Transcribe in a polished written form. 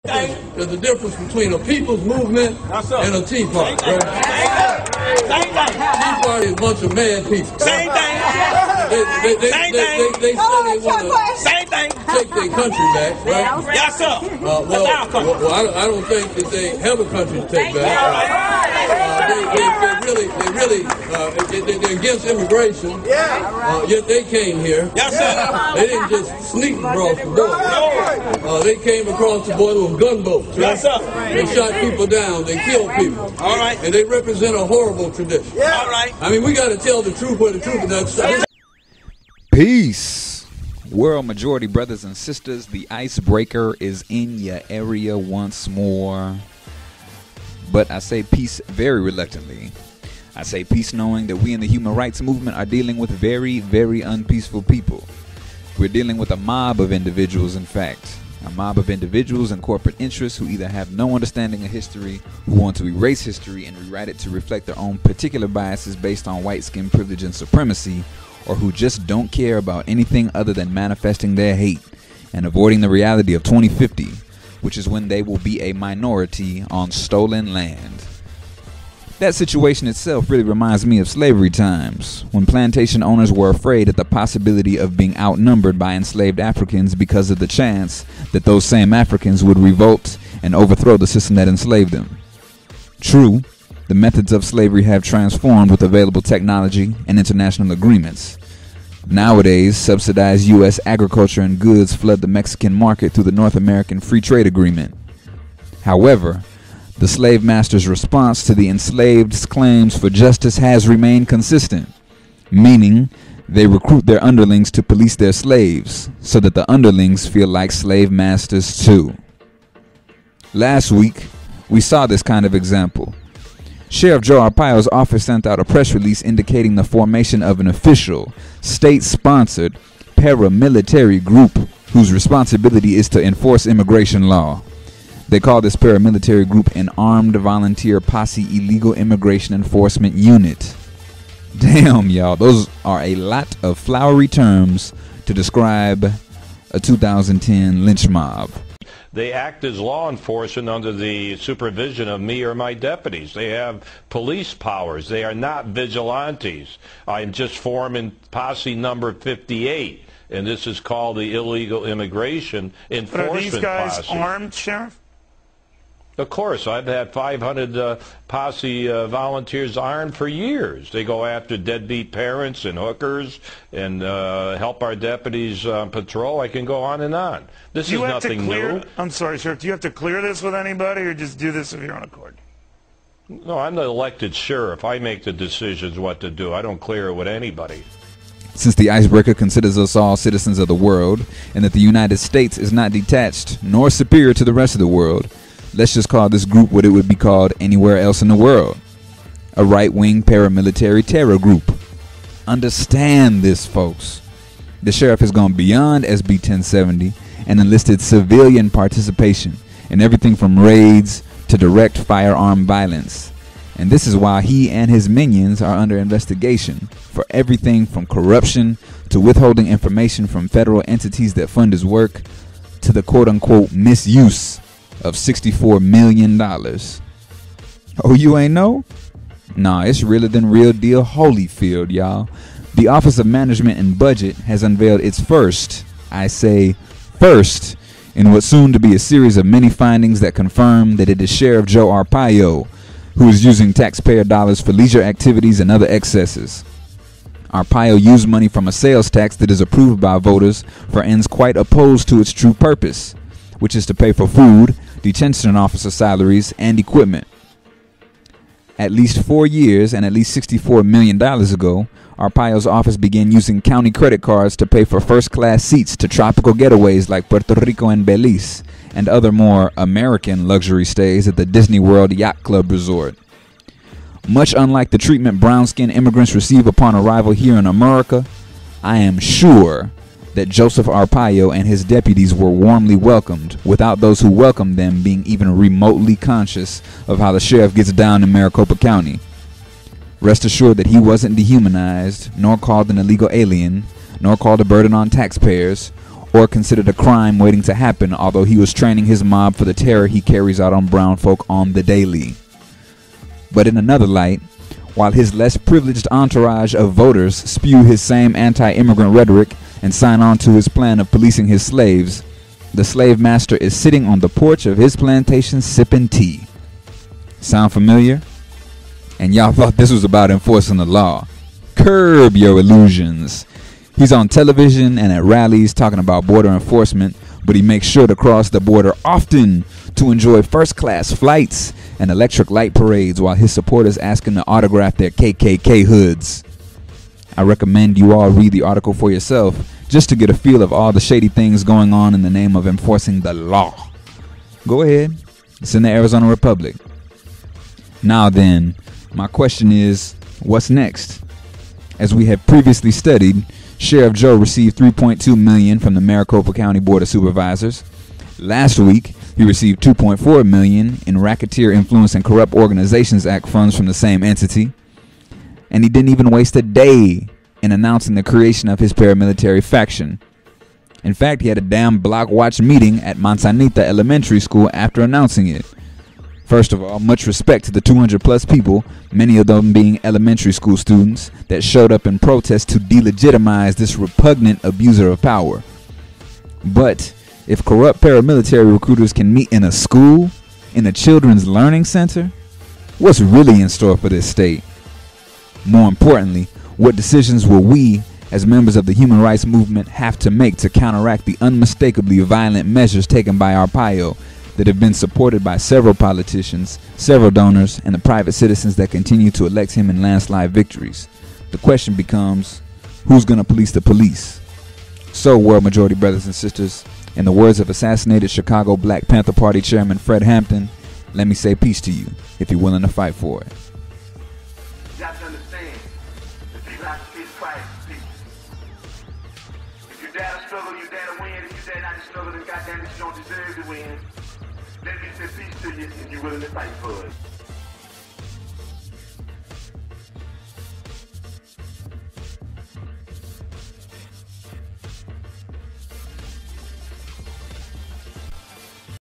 There's a difference between a people's movement and a Tea Party. Right? Same thing. Tea Party is a bunch of mad people. Same thing. They say they want to Same thing. take their country back, right? Yes, sir. Well, I don't think that they have a country to take back. They're against immigration. Yet they came here. Yes, sir. They didn't just sneak across the border. They came across the border with gunboats. Right? Yes, sir. They shot people down. They killed people. All right. And they represent a horrible tradition. All right. I mean, we got to tell the truth where the truth is. Peace, world majority brothers and sisters. The icebreaker is in your area once more. But I say peace very reluctantly. I say peace knowing that we in the human rights movement are dealing with very, very unpeaceful people. We're dealing with a mob of individuals, in fact. A mob of individuals and corporate interests who either have no understanding of history, who want to erase history and rewrite it to reflect their own particular biases based on white skin privilege and supremacy, or who just don't care about anything other than manifesting their hate and avoiding the reality of 2050, which is when they will be a minority on stolen land. That situation itself really reminds me of slavery times, when plantation owners were afraid at the possibility of being outnumbered by enslaved Africans because of the chance that those same Africans would revolt and overthrow the system that enslaved them. True, the methods of slavery have transformed with available technology and international agreements. Nowadays, subsidized U.S. agriculture and goods flood the Mexican market through the North American Free Trade Agreement. However, the slave master's response to the enslaved's claims for justice has remained consistent, meaning they recruit their underlings to police their slaves so that the underlings feel like slave masters too. Last week, we saw this kind of example. Sheriff Joe Arpaio's office sent out a press release indicating the formation of an official, state-sponsored paramilitary group whose responsibility is to enforce immigration law. They call this paramilitary group an Armed Volunteer Posse Illegal Immigration Enforcement Unit. Damn, y'all, those are a lot of flowery terms to describe a 2010 lynch mob. They act as law enforcement under the supervision of me or my deputies. They have police powers. They are not vigilantes. I'm just forming posse number 58, and this is called the Illegal Immigration Enforcement Posse. But are these guys armed, Sheriff? Of course, I've had 500 posse volunteers armed for years. They go after deadbeat parents and hookers and help our deputies patrol. I can go on and on. This is nothing new. I'm sorry, Sheriff. Do you have to clear this with anybody or just do this of your own accord? No, I'm the elected sheriff. I make the decisions what to do. I don't clear it with anybody. Since the icebreaker considers us all citizens of the world and that the United States is not detached nor superior to the rest of the world, let's just call this group what it would be called anywhere else in the world. A right-wing paramilitary terror group. Understand this, folks. The sheriff has gone beyond SB 1070 and enlisted civilian participation in everything from raids to direct firearm violence. And this is why he and his minions are under investigation for everything from corruption to withholding information from federal entities that fund his work to the quote-unquote misuse of $64 million. Oh, you ain't know? Nah, it's realer than real deal Holyfield, y'all. The Office of Management and Budget has unveiled its first, I say first, in what's soon to be a series of many findings that confirm that it is Sheriff Joe Arpaio who is using taxpayer dollars for leisure activities and other excesses. Arpaio used money from a sales tax that is approved by voters for ends quite opposed to its true purpose, which is to pay for food, detention officer salaries, and equipment. At least 4 years and at least $64 million ago, Arpaio's office began using county credit cards to pay for first-class seats to tropical getaways like Puerto Rico and Belize, and other more American luxury stays at the Disney World Yacht Club Resort. Much unlike the treatment brown-skinned immigrants receive upon arrival here in America, I am sure that Joseph Arpaio and his deputies were warmly welcomed, without those who welcomed them being even remotely conscious of how the sheriff gets down in Maricopa County. Rest assured that he wasn't dehumanized, nor called an illegal alien, nor called a burden on taxpayers, or considered a crime waiting to happen, although he was training his mob for the terror he carries out on brown folk on the daily. But in another light, while his less privileged entourage of voters spew his same anti-immigrant rhetoric and sign on to his plan of policing his slaves, the slave master is sitting on the porch of his plantation sipping tea. Sound familiar? And y'all thought this was about enforcing the law. Curb your illusions. He's on television and at rallies talking about border enforcement, but he makes sure to cross the border often to enjoy first-class flights and electric light parades while his supporters ask him to autograph their KKK hoods. I recommend you all read the article for yourself just to get a feel of all the shady things going on in the name of enforcing the law. Go ahead. It's in the Arizona Republic. Now then, my question is, what's next? As we have previously studied, Sheriff Joe received $3.2 million from the Maricopa County Board of Supervisors. Last week, he received $2.4 million in Racketeer Influence and Corrupt Organizations Act funds from the same entity. And he didn't even waste a day in announcing the creation of his paramilitary faction. In fact, he had a damn block watch meeting at Manzanita Elementary School after announcing it. First of all, much respect to the 200 plus people, many of them being elementary school students, that showed up in protest to delegitimize this repugnant abuser of power. But if corrupt paramilitary recruiters can meet in a school, in a children's learning center, what's really in store for this state? More importantly, what decisions will we, as members of the human rights movement, have to make to counteract the unmistakably violent measures taken by Arpaio that have been supported by several politicians, several donors, and the private citizens that continue to elect him in landslide victories? The question becomes, who's going to police the police? So, world majority brothers and sisters, in the words of assassinated Chicago Black Panther Party Chairman Fred Hampton, let me say peace to you, if you're willing to fight for it. You have to understand, the people have to pay the price for peace. If you dare to struggle, you dare to win. If you dare not to struggle, then goddamn it, you don't deserve to win. Let me say peace to you if you're willing to fight for it.